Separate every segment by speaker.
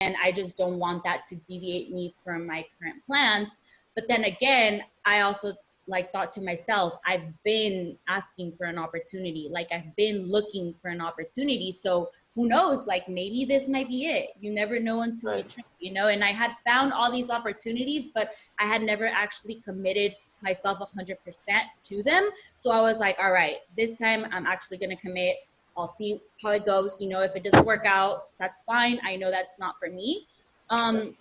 Speaker 1: I just don't want that to deviate me from my current plans. But then again, I also like thought to myself, I've been asking for an opportunity. Like I've been looking for an opportunity. So who knows, like maybe this might be it. You never know until you try, you know, and I had found all these opportunities, but I had never actually committed myself 100% to them. So I was like, all right, this time I'm actually going to commit. I'll see how it goes. You know, if it doesn't work out, that's fine. I know that's not for me. So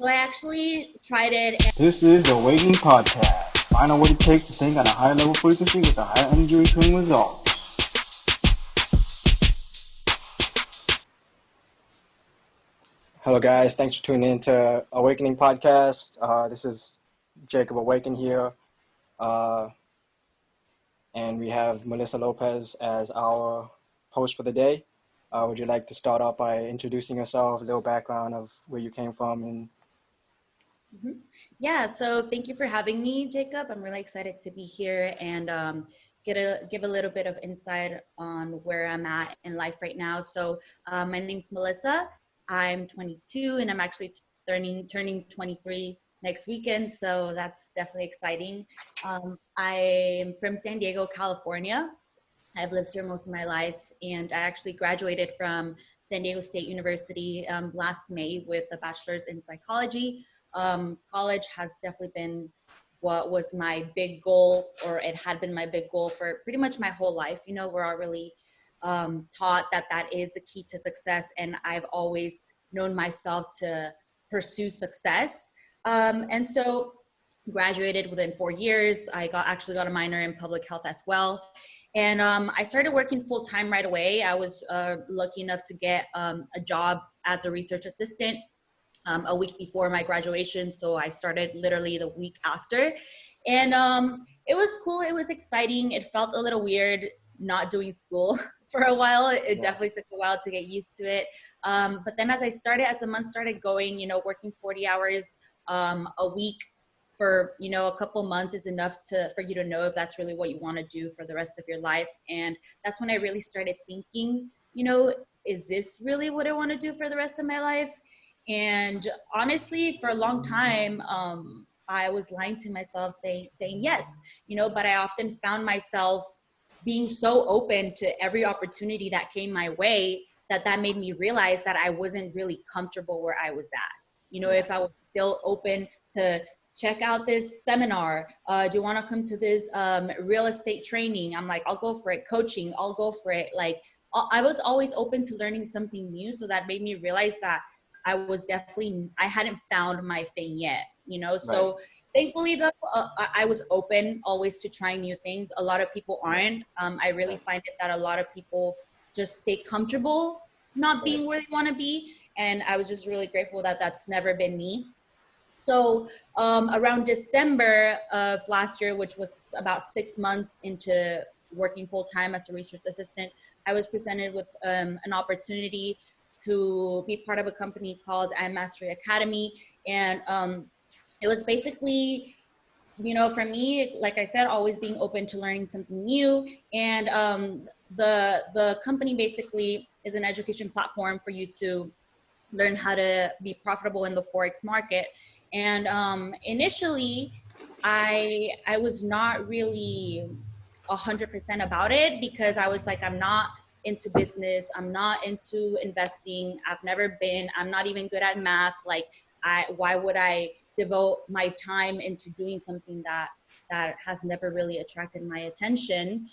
Speaker 1: I actually tried it.
Speaker 2: This is the Awakening Podcast. Find out what it takes to think on a higher level frequency with a higher energy returning results. Hello, guys. Thanks for tuning in to Awakening Podcast. This is Jacob Awaken here. And we have Melissa Lopez as our host for the day. Would you like to start off by introducing yourself, a little background of where you came from? And
Speaker 1: Yeah, so thank you for having me, Jacob. I'm really excited to be here and give a little bit of insight on where I'm at in life right now. So my name's Melissa. I'm 22 and I'm actually turning 23 next weekend. So that's definitely exciting. I'm from San Diego, California. I've lived here most of my life, and I actually graduated from San Diego State University last May with a bachelor's in psychology. College has definitely been what was my big goal, or it had been my big goal for pretty much my whole life. You know, we're all really taught that that is the key to success, and I've always known myself to pursue success. And so graduated within 4 years. I actually got a minor in public health as well. And I started working full time right away. I was lucky enough to get a job as a research assistant a week before my graduation. So I started literally the week after. And it was cool. It was exciting. It felt a little weird not doing school for a while. It definitely took a while to get used to it. But then as the month started going, you know, working 40 hours a week for, you know, a couple months is enough for you to know if that's really what you want to do for the rest of your life. And that's when I really started thinking, you know, is this really what I want to do for the rest of my life? And honestly, for a long time, I was lying to myself saying yes, you know, but I often found myself being so open to every opportunity that came my way that made me realize that I wasn't really comfortable where I was at. You know, if I was still open to check out this seminar, do you want to come to this real estate training? I'm like, I'll go for it. Coaching, I'll go for it. Like, I was always open to learning something new. So that made me realize that I hadn't found my thing yet, you know? So thankfully though, I was open always to trying new things. A lot of people aren't. I really find it that a lot of people just stay comfortable not being where they want to be. And I was just really grateful that that's never been me. So around December of last year, which was about 6 months into working full time as a research assistant, I was presented with an opportunity to be part of a company called iMastery Academy. And it was basically, you know, for me, like I said, always being open to learning something new. And the company basically is an education platform for you to learn how to be profitable in the forex market. And initially, I was not really 100% about it because I was like, I'm not into business. I'm not into investing. I'm not even good at math. Like, why would I devote my time into doing something that has never really attracted my attention?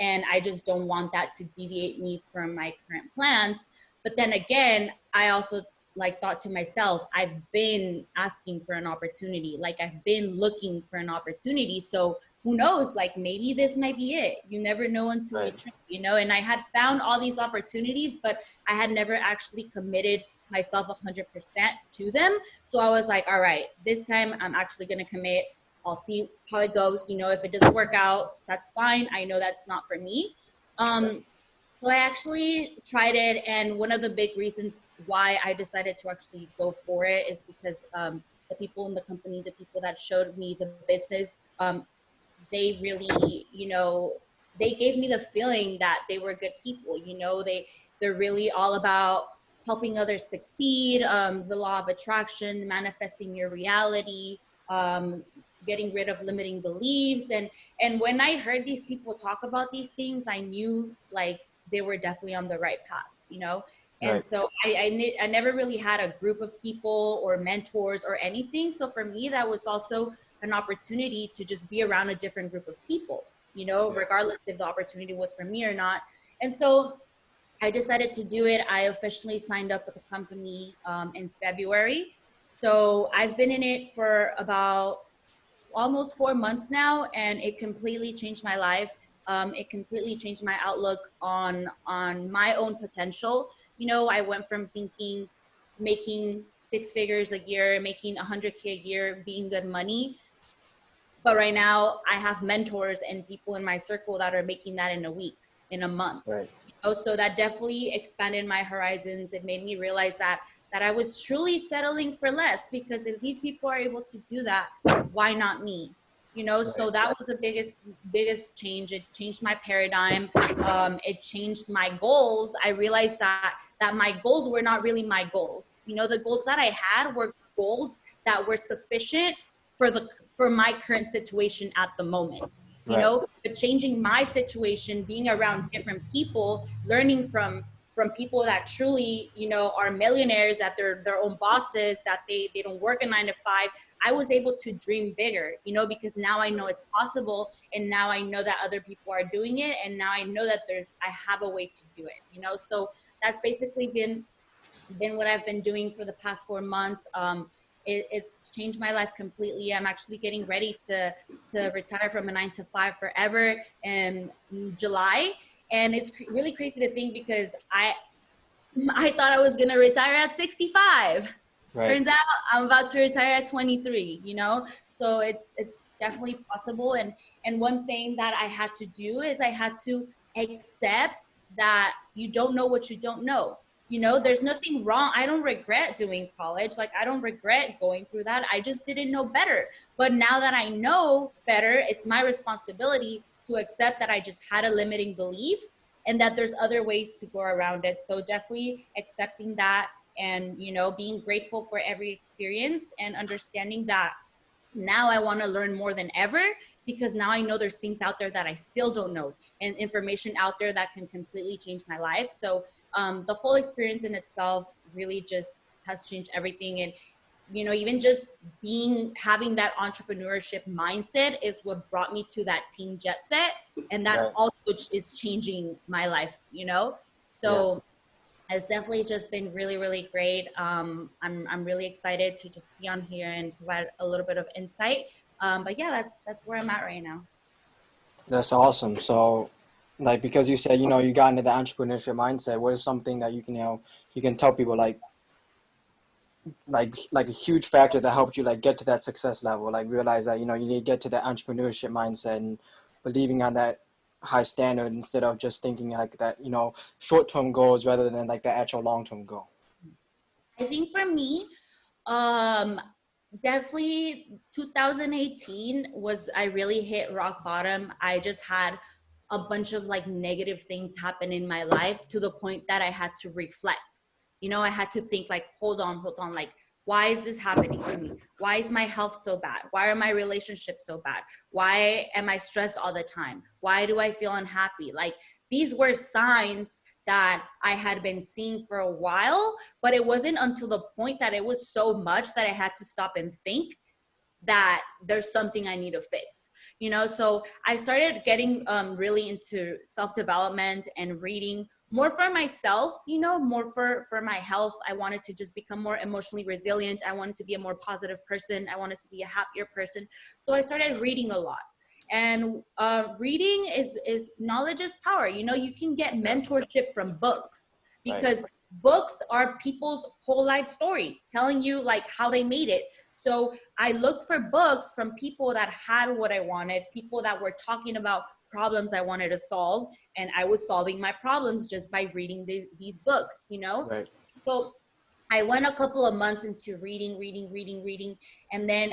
Speaker 1: And I just don't want that to deviate me from my current plans. But then again, I also like thought to myself, I've been asking for an opportunity. Like I've been looking for an opportunity. So who knows, like maybe this might be it. You never know until you try, you know, and I had found all these opportunities, but I had never actually committed myself 100% to them. So I was like, all right, this time I'm actually going to commit. I'll see how it goes. You know, if it doesn't work out, that's fine. I know that's not for me. So I actually tried it, and one of the big reasons why I decided to actually go for it is because the people in the company, the people that showed me the business, they really, you know, they gave me the feeling that they were good people. You know, they're really all about helping others succeed, the law of attraction, manifesting your reality, getting rid of limiting beliefs. And when I heard these people talk about these things, I knew like they were definitely on the right path, you know? And
Speaker 2: Right.
Speaker 1: so I never really had a group of people or mentors or anything. So for me, that was also an opportunity to just be around a different group of people, you know,
Speaker 2: Yeah.
Speaker 1: regardless if the opportunity was for me or not. And so I decided to do it. I officially signed up with the company in February. So I've been in it for about almost 4 months now, and it completely changed my life. It completely changed my outlook on my own potential. You know, I went from thinking making 6 figures a year, making 100K a year, being good money, but right now I have mentors and people in my circle that are making that in a week, in a month.
Speaker 2: Right.
Speaker 1: So that definitely expanded my horizons. It made me realize that I was truly settling for less, because if these people are able to do that, why not me? You know,
Speaker 2: Right.
Speaker 1: so that was the biggest change. It changed my paradigm. It changed my goals. I realized that my goals were not really my goals. You know, the goals that I had were goals that were sufficient for the for my current situation at the moment, you
Speaker 2: Right.
Speaker 1: know. But changing my situation, being around different people, learning from people that truly, you know, are millionaires, that they're their own bosses, that they don't work a 9 to 5, I was able to dream bigger, you know, because now I know it's possible, and now I know that other people are doing it, and now I know that I have a way to do it, you know. So that's basically been what I've been doing for the past 4 months. It's changed my life completely. I'm actually getting ready to retire from a 9 to 5 forever in July, and it's really crazy to think, because I thought I was gonna retire at 65.
Speaker 2: Right.
Speaker 1: Turns out I'm about to retire at 23. You know, so it's definitely possible. And one thing that I had to do is I had to accept that you don't know what you don't know. You know, there's nothing wrong. I don't regret doing college. Like, I don't regret going through that. I just didn't know better. But now that I know better, it's my responsibility to accept that I just had a limiting belief, and that there's other ways to go around it. So definitely accepting that, and, you know, being grateful for every experience, and understanding that now I want to learn more than ever, because now I know there's things out there that I still don't know, and information out there that can completely change my life. So the whole experience in itself really just has changed everything. And, you know, even just having that entrepreneurship mindset is what brought me to that team jet set, and that
Speaker 2: Right.
Speaker 1: also is changing my life, you know.
Speaker 2: Yeah.
Speaker 1: So it's definitely just been really, really great. I'm really excited to just be on here and provide a little bit of insight. But yeah, that's where I'm at right now.
Speaker 2: That's awesome. So, like, because you said, you got into the entrepreneurship mindset, what is something that you can, you can tell people, like a huge factor that helped you like get to that success level, like realize that, you need to get to that entrepreneurship mindset and believing on that high standard instead of just thinking like that, short-term goals rather than like the actual long-term goal.
Speaker 1: I think for me, um, definitely 2018 was, I really hit rock bottom. I just had a bunch of like negative things happen in my life, to the point that I had to reflect. You know, I had to think like, hold on, like, why is this happening to me? Why is my health so bad? Why are my relationships so bad? Why am I stressed all the time? Why do I feel unhappy? Like, these were signs that I had been seeing for a while, but it wasn't until the point that it was so much that I had to stop and think that there's something I need to fix, you know? So I started getting really into self-development and reading more for myself, you know, more for my health. I wanted to just become more emotionally resilient. I wanted to be a more positive person. I wanted to be a happier person. So I started reading a lot. And reading is knowledge is power. You know, you can get mentorship from books,
Speaker 2: Right.
Speaker 1: because books are people's whole life story, telling you like how they made it. So I looked for books from people that had what I wanted, people that were talking about problems I wanted to solve, and I was solving my problems just by reading these books, you know?
Speaker 2: Right.
Speaker 1: So I went a couple of months into reading, and then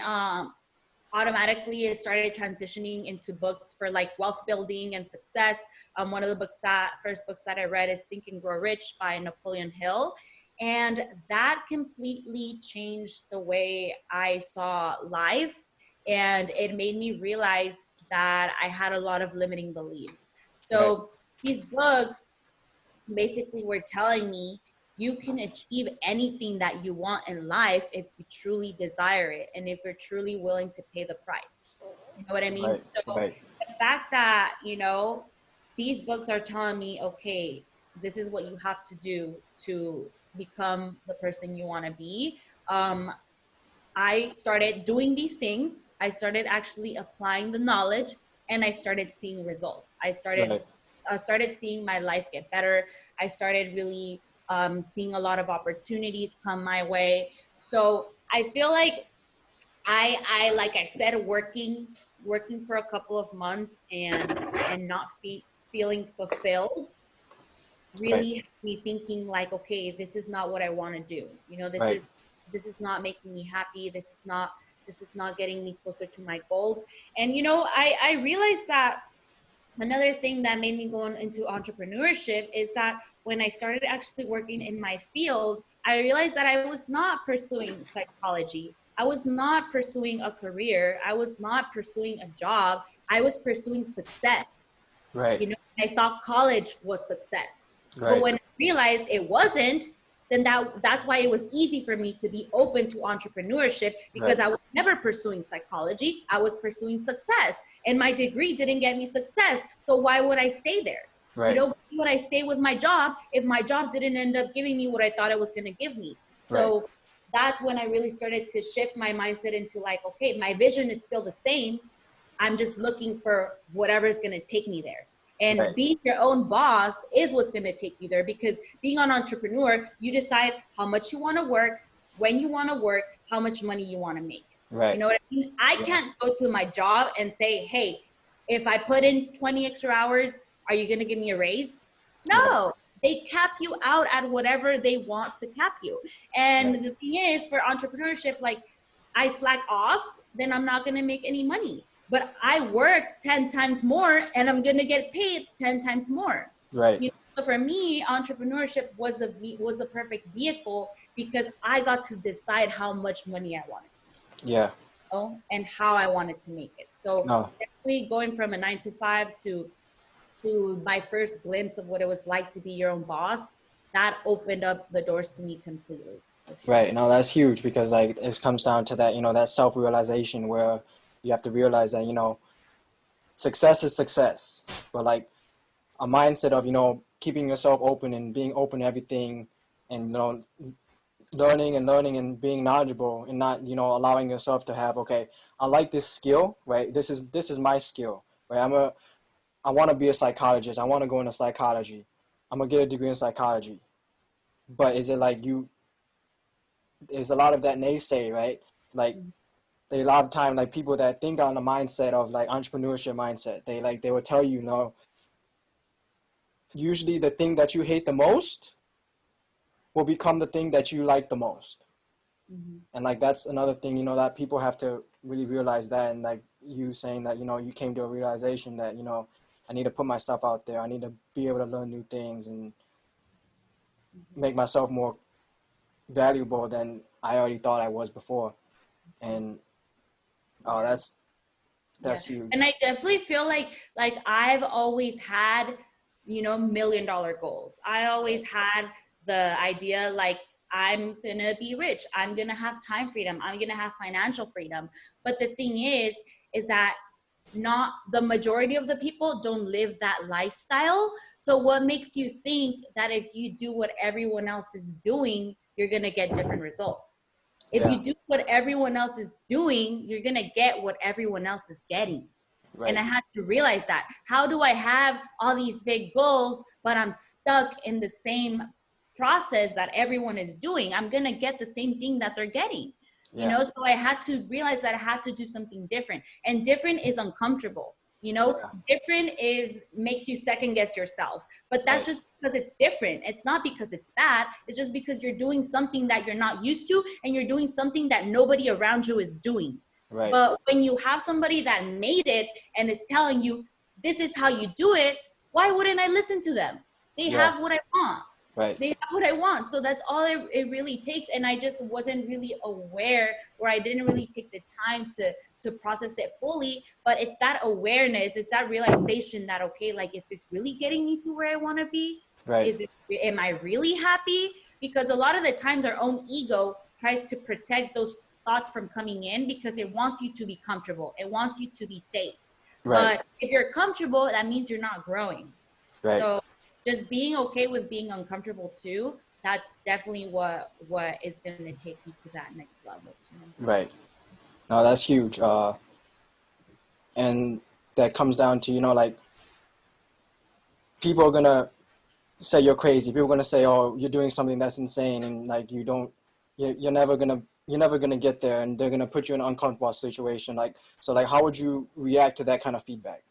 Speaker 1: automatically it started transitioning into books for like wealth building and success. One of the first books that I read is Think and Grow Rich by Napoleon Hill. And that completely changed the way I saw life. And it made me realize that I had a lot of limiting beliefs.
Speaker 2: Right.
Speaker 1: So these books basically were telling me you can achieve anything that you want in life if you truly desire it and if you're truly willing to pay the price. You know what I mean?
Speaker 2: Right.
Speaker 1: So
Speaker 2: Right.
Speaker 1: the fact that, these books are telling me, okay, this is what you have to do to become the person you want to be. I started doing these things. I started actually applying the knowledge, and I started seeing results.
Speaker 2: Right.
Speaker 1: I started seeing my life get better. I started really seeing a lot of opportunities come my way. So I feel like like I said, working for a couple of months and not feeling fulfilled
Speaker 2: Right.
Speaker 1: really had me thinking like, okay, this is not what I want to do.
Speaker 2: Right.
Speaker 1: This is not making me happy. This is not getting me closer to my goals. And I realized that another thing that made me go into entrepreneurship is that when I started actually working in my field, I realized that I was not pursuing psychology. I was not pursuing a career. I was not pursuing a job. I was pursuing success.
Speaker 2: Right.
Speaker 1: I thought college was success. But
Speaker 2: Right.
Speaker 1: when I realized it wasn't, then that's why it was easy for me to be open to entrepreneurship, because
Speaker 2: Right.
Speaker 1: I was never pursuing psychology. I was pursuing success. And my degree didn't get me success. So why would I stay there?
Speaker 2: Right.
Speaker 1: Why would I stay with my job if my job didn't end up giving me what I thought it was going to give me?
Speaker 2: Right.
Speaker 1: So that's when I really started to shift my mindset into like, okay, my vision is still the same. I'm just looking for whatever's going to take me there. And
Speaker 2: Right.
Speaker 1: being your own boss is what's going to take you there, because being an entrepreneur, you decide how much you want to work, when you want to work, how much money you want to make. You
Speaker 2: Right.
Speaker 1: know what I mean? I can't go to my job and say, hey, if I put in 20 extra hours, are you going to give me a raise?
Speaker 2: Right.
Speaker 1: No, they cap you out at whatever they want to cap you.
Speaker 2: Right.
Speaker 1: And the thing is, for entrepreneurship, like, I slack off, then I'm not going to make any money. But I work 10 times more and I'm going to get paid 10 times more.
Speaker 2: Right.
Speaker 1: So for me, entrepreneurship was the perfect vehicle, because I got to decide how much money I wanted to make,
Speaker 2: Yeah.
Speaker 1: and how I wanted to make it. So
Speaker 2: No.
Speaker 1: definitely going from a 9 to 5 to my first glimpse of what it was like to be your own boss, that opened up the doors to me completely. For sure.
Speaker 2: Right. No, that's huge because like it comes down to that, that self-realization where you have to realize that, success is success. But like a mindset of, keeping yourself open and being open to everything and, learning and being knowledgeable and not, allowing yourself to have, okay, I like this skill, right? This is my skill, right? I want to be a psychologist. I want to go into psychology. I'm gonna get a degree in psychology. But is it like there's a lot of that naysay, right? Like a lot of time, like people that think on the mindset of like entrepreneurship mindset, they will tell you, usually the thing that you hate the most will become the thing that you like the most.
Speaker 1: Mm-hmm.
Speaker 2: And like that's another thing, that people have to really realize that. And like you saying that, you came to a realization that, I need to put myself out there. I need to be able to learn new things and make myself more valuable than I already thought I was before. And oh,
Speaker 1: Yeah. Yeah.
Speaker 2: that's huge.
Speaker 1: And I definitely feel like I've always had, $1 million goals. I always had the idea like, I'm gonna be rich. I'm gonna have time freedom. I'm gonna have financial freedom. But the thing is that not the majority of the people don't live that lifestyle. So what makes you think that if you do what everyone else is doing, you're going to get different results? If
Speaker 2: Yeah.
Speaker 1: you do what everyone else is doing, you're going to get what everyone else is getting. And I
Speaker 2: Right.
Speaker 1: had to realize that. How do I have all these big goals, but I'm stuck in the same process that everyone is doing? I'm going to get the same thing that they're getting.
Speaker 2: Yeah.
Speaker 1: So I had to realize that I had to do something different, and different is uncomfortable.
Speaker 2: Yeah.
Speaker 1: Different makes you second guess yourself, but that's
Speaker 2: Right.
Speaker 1: just because it's different. It's not because it's bad. It's just because you're doing something that you're not used to, and you're doing something that nobody around you is doing.
Speaker 2: Right.
Speaker 1: But when you have somebody that made it and is telling you, this is how you do it, why wouldn't I listen to them? They
Speaker 2: Yeah.
Speaker 1: have what I want.
Speaker 2: Right.
Speaker 1: They have what I want. So that's all it really takes. And I just wasn't really aware, or I didn't really take the time to process it fully. But it's that awareness, it's that realization that, okay, like, is this really getting me to where I want to be?
Speaker 2: Right.
Speaker 1: Am I really happy? Because a lot of the times our own ego tries to protect those thoughts from coming in because it wants you to be comfortable. It wants you to be safe.
Speaker 2: Right.
Speaker 1: But if you're comfortable, that means you're not growing.
Speaker 2: Right.
Speaker 1: So just being okay with being uncomfortable too, that's definitely what is going to take you to that next level.
Speaker 2: Right. No, that's huge. And that comes down to, like, people are gonna say you're crazy. People are gonna say, "Oh, you're doing something that's insane," and like you're never gonna get there, and they're gonna put you in an uncomfortable situation. Like, so, like, how would you react to that kind of feedback?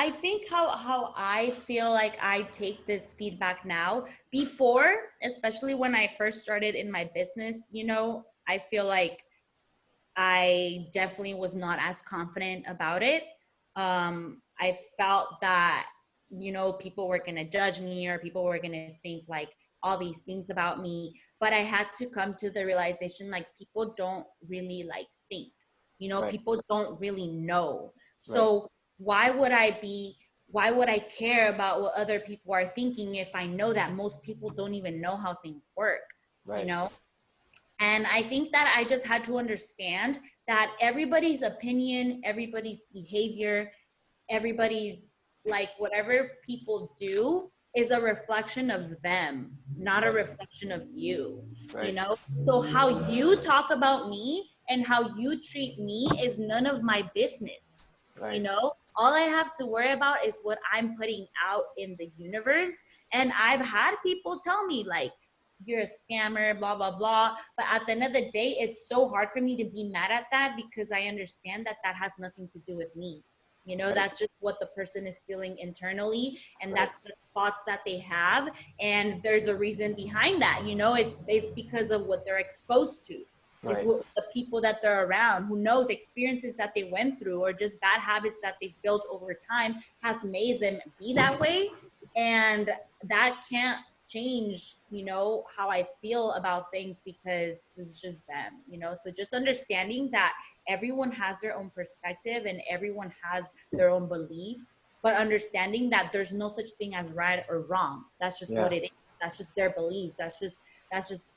Speaker 1: I think how I feel like I take this feedback now, before, especially when I first started in my business, I feel like I definitely was not as confident about it. I felt that, people were going to judge me, or people were going to think like all these things about me. But I had to come to the realization, like, people don't really like think,
Speaker 2: Right.
Speaker 1: people don't really know.
Speaker 2: Right.
Speaker 1: So why would I care about what other people are thinking if I know that most people don't even know how things work, you
Speaker 2: Right.
Speaker 1: know? And I think that I just had to understand that everybody's opinion, everybody's behavior, everybody's, like, whatever people do is a reflection of them, not a
Speaker 2: Right.
Speaker 1: reflection of you,
Speaker 2: Right.
Speaker 1: So how you talk about me and how you treat me is none of my business,
Speaker 2: Right.
Speaker 1: All I have to worry about is what I'm putting out in the universe. And I've had people tell me, like, you're a scammer, blah, blah, blah. But at the end of the day, it's so hard for me to be mad at that, because I understand that that has nothing to do with me.
Speaker 2: Right.
Speaker 1: That's just what the person is feeling internally, and
Speaker 2: Right.
Speaker 1: that's the thoughts that they have. And there's a reason behind that. It's because of what they're exposed to. It's
Speaker 2: Right.
Speaker 1: what the people that they're around, who knows, experiences that they went through, or just bad habits that they've built over time has made them be that way. And that can't change, how I feel about things, because it's just them, So just understanding that everyone has their own perspective and everyone has their own beliefs, but understanding that there's no such thing as right or wrong. That's just
Speaker 2: Yeah.
Speaker 1: what it is. That's just their beliefs. That's just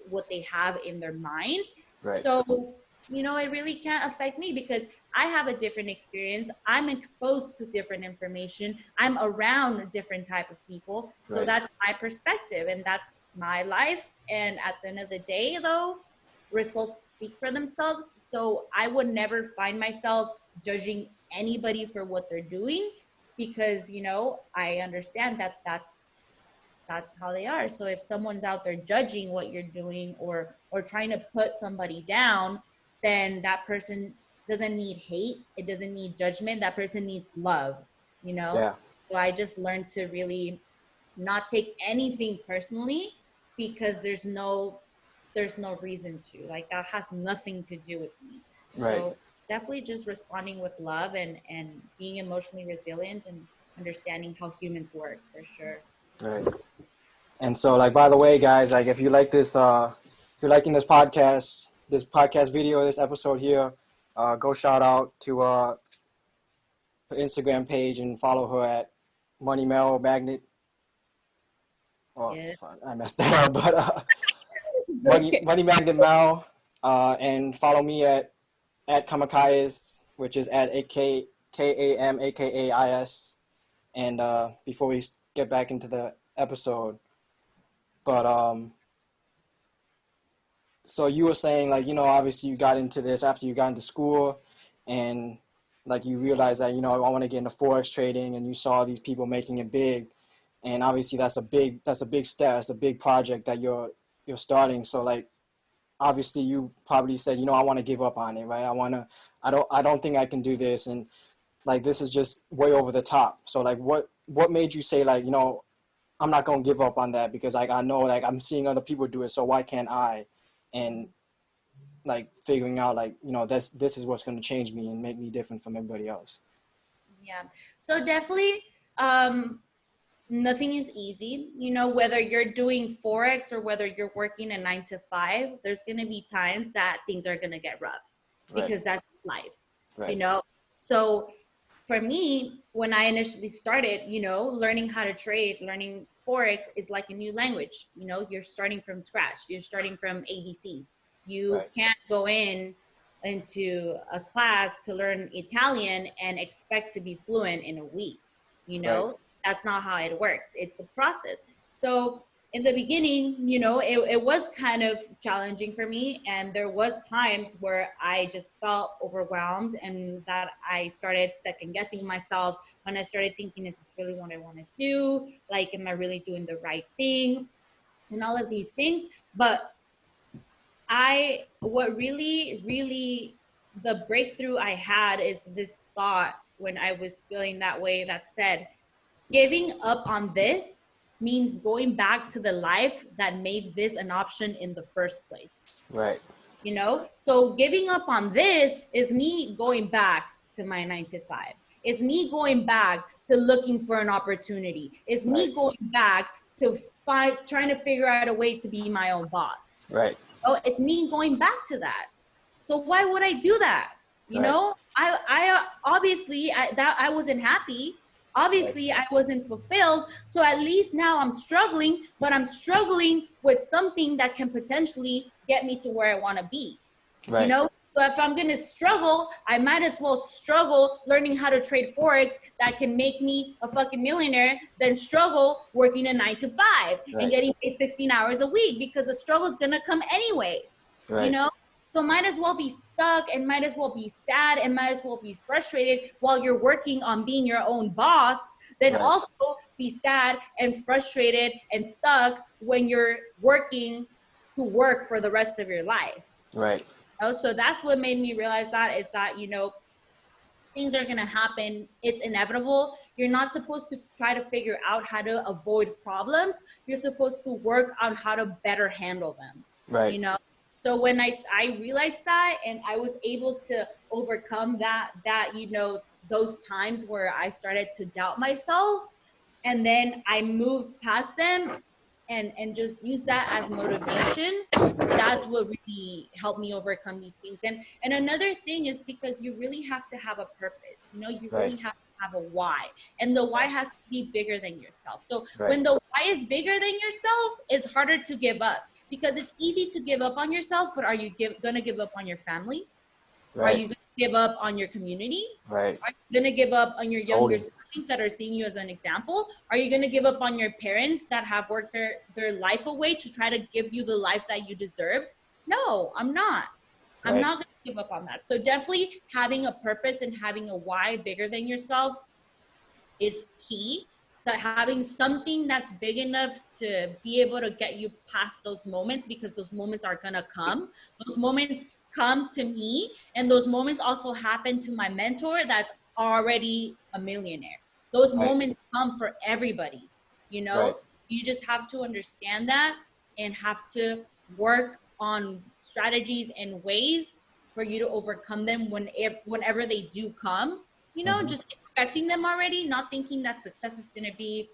Speaker 1: what they have in their mind.
Speaker 2: Right.
Speaker 1: So, it really can't affect me, because I have a different experience. I'm exposed to different information. I'm around different type of people. So
Speaker 2: Right.
Speaker 1: that's my perspective, and that's my life. And at the end of the day, though, results speak for themselves. So I would never find myself judging anybody for what they're doing, because, I understand that that's how they are. So if someone's out there judging what you're doing, or trying to put somebody down, then that person doesn't need hate. It doesn't need judgment. That person needs love, you know?
Speaker 2: Yeah.
Speaker 1: So I just learned to really not take anything personally, because there's no reason to. Like, that has nothing to do with me.
Speaker 2: Right.
Speaker 1: So definitely just responding with love, and being emotionally resilient, and understanding how humans work, for sure.
Speaker 2: Right. And so, like, by the way, guys, like, if you like this, if you're liking this podcast video, this episode here, go shout out to her Instagram page and follow her at MoneyMel Magnet. Oh,
Speaker 1: Yeah.
Speaker 2: fuck, I messed that up, but Money
Speaker 1: Okay.
Speaker 2: Money Magnet Mao, and follow me at Kamakais, which is at KAMAKAIS. And before we get back into the episode, but so you were saying, like, obviously you got into this after you got into school, and like you realized that, I want to get into forex trading, and you saw these people making it big, and obviously that's a big step, that's a big project that you're starting. So, like, obviously you probably said, I want to give up on it, right? I don't think I can do this, and like this is just way over the top. So, like, what made you say, like, I'm not gonna give up on that, because, like, I know, like, I'm seeing other people do it, so why can't I? And like figuring out, like, this is what's gonna change me and make me different from everybody else.
Speaker 1: Yeah. So definitely, um, nothing is easy. You know, whether you're doing forex or whether you're working a 9 to 5, there's going to be times that things are going to get rough
Speaker 2: Right.
Speaker 1: because that's just life, you
Speaker 2: Right.
Speaker 1: know? So for me, when I initially started, you know, learning how to trade, learning forex is like a new language. You know, you're starting from scratch. You're starting from ABCs. You
Speaker 2: Right.
Speaker 1: can't go into a class to learn Italian and expect to be fluent in a week. You
Speaker 2: Right.
Speaker 1: know, that's not how it works. It's a process. So in the beginning, you know, it was kind of challenging for me. And there was times where I just felt overwhelmed and that I started second guessing myself when I started thinking, is this really what I want to do? Like, am I really doing the right thing? And all of these things. But what really, the breakthrough I had is this thought when I was feeling that way that said, giving up on this means going back to the life that made this an option in the first place.
Speaker 2: Right.
Speaker 1: You know, so giving up on this is me going back to my 9 to 5. It's me going back to looking for an opportunity. It's
Speaker 2: Right.
Speaker 1: me going back to trying to figure out a way to be my own boss.
Speaker 2: Right.
Speaker 1: Oh, it's me going back to that. So why would I do that? You
Speaker 2: Right.
Speaker 1: know, I obviously I wasn't happy. Obviously, I wasn't fulfilled. So at least now I'm struggling, but I'm struggling with something that can potentially get me to where I want to be. You
Speaker 2: Right.
Speaker 1: know, so if I'm going to struggle, I might as well struggle learning how to trade forex that can make me a fucking millionaire than struggle working a 9 to 5 and
Speaker 2: Right.
Speaker 1: getting paid 16 hours a week, because the struggle is going to come anyway. You
Speaker 2: Right.
Speaker 1: know, so might as well be stuck and might as well be sad and might as well be frustrated while you're working on being your own boss, then
Speaker 2: Right.
Speaker 1: also be sad and frustrated and stuck when you're working to work for the rest of your life.
Speaker 2: Right.
Speaker 1: So that's what made me realize that, is that, you know, things are going to happen. It's inevitable. You're not supposed to try to figure out how to avoid problems. You're supposed to work on how to better handle them,
Speaker 2: Right.
Speaker 1: you know? So when I realized that, and I was able to overcome that, you know, those times where I started to doubt myself, and then I moved past them and just use that as motivation, that's what really helped me overcome these things. And another thing is because you really have to have a purpose. You know, you
Speaker 2: Right.
Speaker 1: really have to have a why, and the why has to be bigger than yourself. So
Speaker 2: Right.
Speaker 1: when the why is bigger than yourself, it's harder to give up, because it's easy to give up on yourself, but are you gonna give up on your family? Are
Speaker 2: Right.
Speaker 1: you gonna give up on your community?
Speaker 2: Right.
Speaker 1: Are you gonna give up on your younger
Speaker 2: Totally.
Speaker 1: siblings that are seeing you as an example? Are you gonna give up on your parents that have worked their life away to try to give you the life that you deserve? No, I'm not. I'm
Speaker 2: Right.
Speaker 1: not gonna give up on that. So definitely having a purpose and having a why bigger than yourself is key. That having something that's big enough to be able to get you past those moments, because those moments are gonna come. Those moments come to me, and those moments also happen to my mentor that's already a millionaire. Those
Speaker 2: Right.
Speaker 1: moments come for everybody, you
Speaker 2: Right.
Speaker 1: know? You just have to understand that and have to work on strategies and ways for you to overcome them whenever they do come. You know,
Speaker 2: Mm-hmm.
Speaker 1: just expecting them already, not thinking that success is going to be,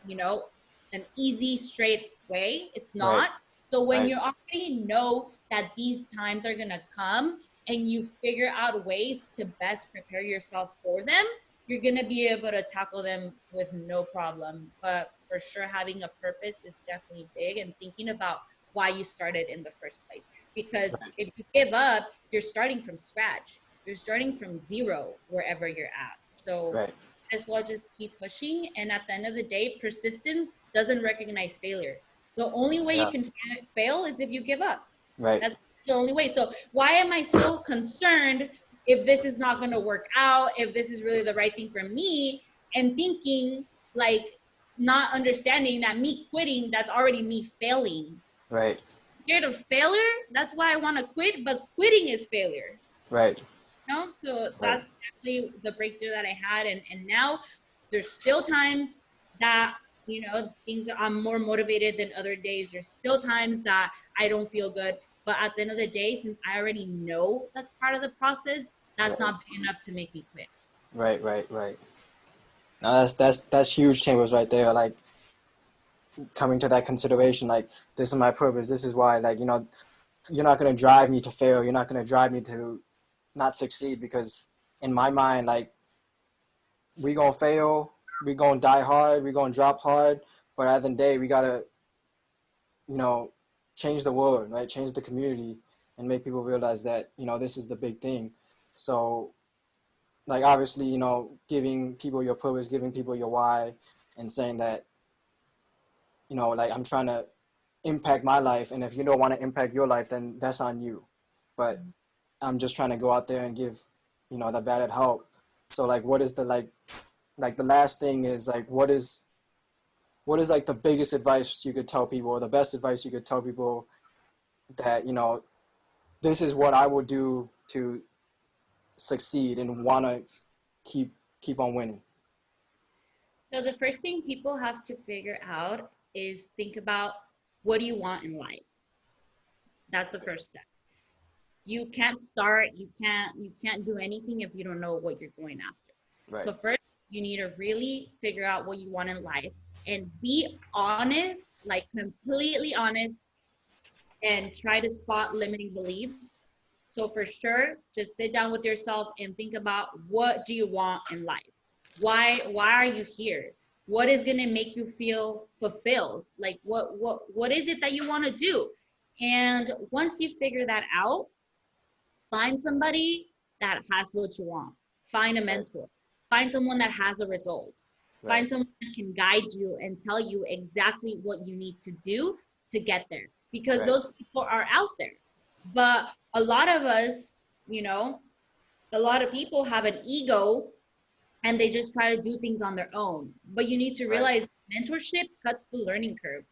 Speaker 1: you know, an easy, straight way. It's
Speaker 2: Right.
Speaker 1: not. So when
Speaker 2: Right.
Speaker 1: you already know that these times are going to come and you figure out ways to best prepare yourself for them, you're going to be able to tackle them with no problem. But for sure, having a purpose is definitely big, and thinking about why you started in the first place. Because if you give up, you're starting from scratch. You're starting from zero wherever you're at. So
Speaker 2: Right.
Speaker 1: as well just keep pushing. And at the end of the day, persistence doesn't recognize failure. The only way you
Speaker 2: Yeah.
Speaker 1: can fail is if you give up.
Speaker 2: Right.
Speaker 1: That's the only way. So why am I so concerned if this is not going to work out, if this is really the right thing for me, and thinking like, not understanding that me quitting, that's already me failing.
Speaker 2: Right.
Speaker 1: Scared of failure, that's why I want to quit, but quitting is failure.
Speaker 2: Right.
Speaker 1: No, so
Speaker 2: Right.
Speaker 1: that's definitely the breakthrough that I had, and now there's still times that, you know, things that I'm more motivated than other days. There's still times that I don't feel good, but at the end of the day, since I already know that's part of the process, that's
Speaker 2: Right.
Speaker 1: not big enough to make me quit.
Speaker 2: Right. Right. Right. Now that's huge changes right there. Like coming to that consideration, like, this is my purpose, this is why, like, you're not going to drive me to fail, you're not going to drive me to not succeed, because in my mind, like, we gonna fail, we gonna die hard, we gonna drop hard, but at the end of the day, we gotta, you know, change the world, right? Change the community and make people realize that, this is the big thing. So, like, obviously, giving people your purpose, giving people your why, and saying that, like, I'm trying to impact my life, and if you don't want to impact your life, then that's on you. But I'm just trying to go out there and give, the valid help. So, like, what is the, like the last thing is, like, what is like the biggest advice you could tell people, or the best advice you could tell people, that, this is what I would do to succeed and want to keep on winning?
Speaker 1: So the first thing people have to figure out is think about, what do you want in life? That's the first step. You can't start, you can't do anything if you don't know what you're going after.
Speaker 2: Right.
Speaker 1: So first, you need to really figure out what you want in life and be honest, like completely honest, and try to spot limiting beliefs. So for sure, just sit down with yourself and think about, what do you want in life? Why are you here? What is going to make you feel fulfilled? Like what is it that you want to do? And once you figure that out, find somebody that has what you want. Find a mentor. Find someone that has the results.
Speaker 2: Right.
Speaker 1: Find someone that can guide you and tell you exactly what you need to do to get there. Because those people are out there. But a lot of us, a lot of people have an ego and they just try to do things on their own. But you need to realize mentorship cuts the learning curve.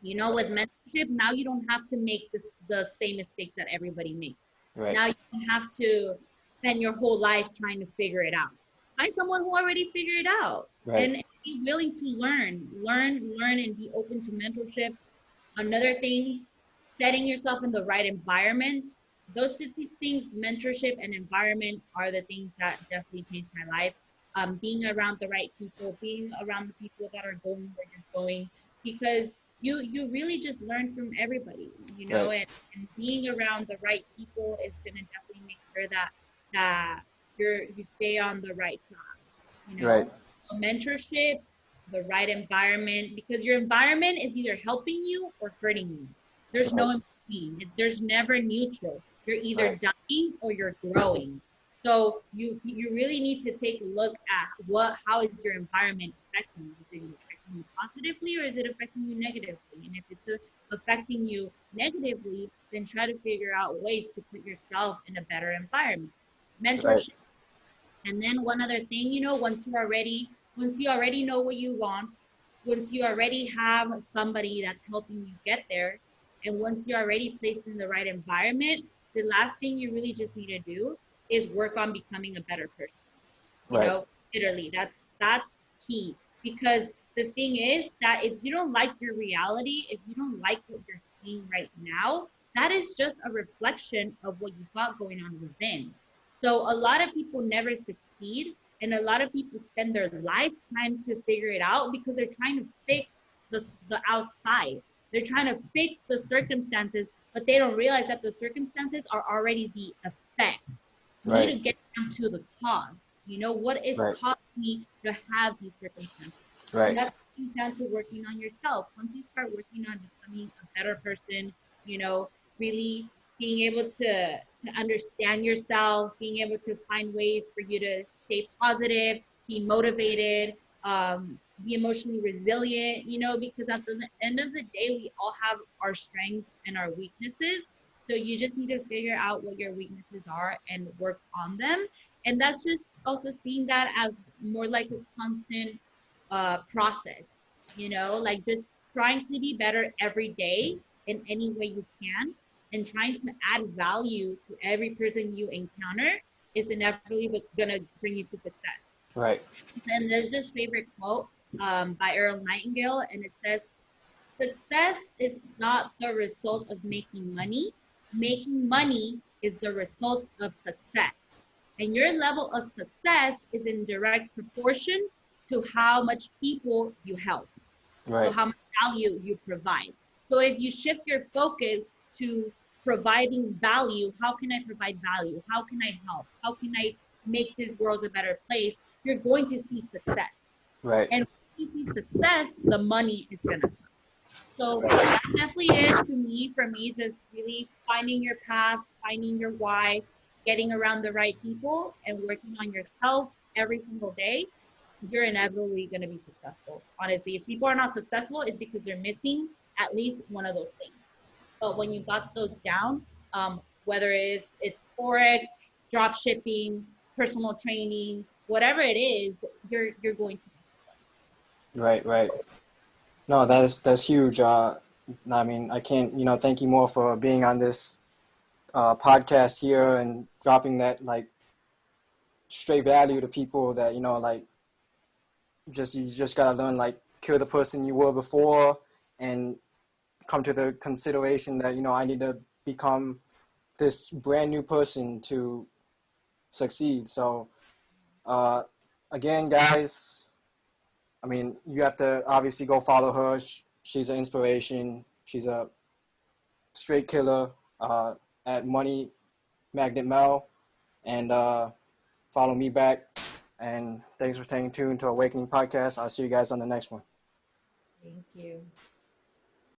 Speaker 1: With mentorship, now you don't have to make the same mistakes that everybody makes.
Speaker 2: Right.
Speaker 1: Now you don't have to spend your whole life trying to figure it out. Find someone who already figured it out, and be willing to learn, and be open to mentorship. Another thing, setting yourself in the right environment. Those two things, mentorship and environment, are the things that definitely changed my life. Being around the right people, being around the people that are going where you're going, because you really just learn from everybody, and being around the right people is going to definitely make sure that you stay on the right track. So mentorship, the right environment, because your environment is either helping you or hurting you. There's no in between. There's never neutral. You're either dying or you're growing. So you really need to take a look at how is your environment affecting you? Is it affecting you positively, or is it affecting you negatively? And if it's affecting you negatively, then try to figure out ways to put yourself in a better environment. Mentorship. And then one other thing, once you already know what you want, once you already have somebody that's helping you get there, and once you're already placed in the right environment, the last thing you really just need to do is work on becoming a better person. Literally, that's key. Because the thing is that if you don't like your reality, if you don't like what you're seeing right now, that is just a reflection of what you've got going on within. So a lot of people never succeed, and a lot of people spend their lifetime to figure it out because they're trying to fix the outside. They're trying to fix the circumstances, but they don't realize that the circumstances are already the effect. You need to get down to the cause. What is causing me to have these circumstances? And that's down to working on yourself. Once you start working on becoming a better person, really being able to understand yourself, being able to find ways for you to stay positive, be motivated, be emotionally resilient, because at the end of the day, we all have our strengths and our weaknesses. So you just need to figure out what your weaknesses are and work on them. And that's just also seeing that as more like a constant process, like just trying to be better every day in any way you can, and trying to add value to every person you encounter is inevitably going to bring you to success. And there's this favorite quote by Earl Nightingale, and it says, "Success is not the result of making money. Making money is the result of success. And your level of success is in direct proportion to how much people you help." So how much value you provide. So if you shift your focus to providing value, how can I provide value? How can I help? How can I make this world a better place? You're going to see success.
Speaker 2: Right.
Speaker 1: And when you see success, the money is going to come. So
Speaker 2: Right.
Speaker 1: that definitely is for me, just really finding your path, finding your why, getting around the right people, and working on yourself every single day. You're inevitably going to be successful. Honestly, if people are not successful, it's because they're missing at least one of those things. But when you got those down, whether it's forex, drop shipping, personal training, whatever it is, you're going to be successful.
Speaker 2: Right. Right. No, that's huge. I mean, I can't, thank you more for being on this podcast here and dropping that like straight value to people that, like you just gotta learn like kill the person you were before and come to the consideration that, I need to become this brand new person to succeed. So, uh, again, guys, I mean, you have to obviously go follow her. She's an inspiration. She's a straight killer at Money Magnet Mel. And follow me back. And thanks for staying tuned to Awakening Podcast. I'll see you guys on the next one.
Speaker 1: Thank you.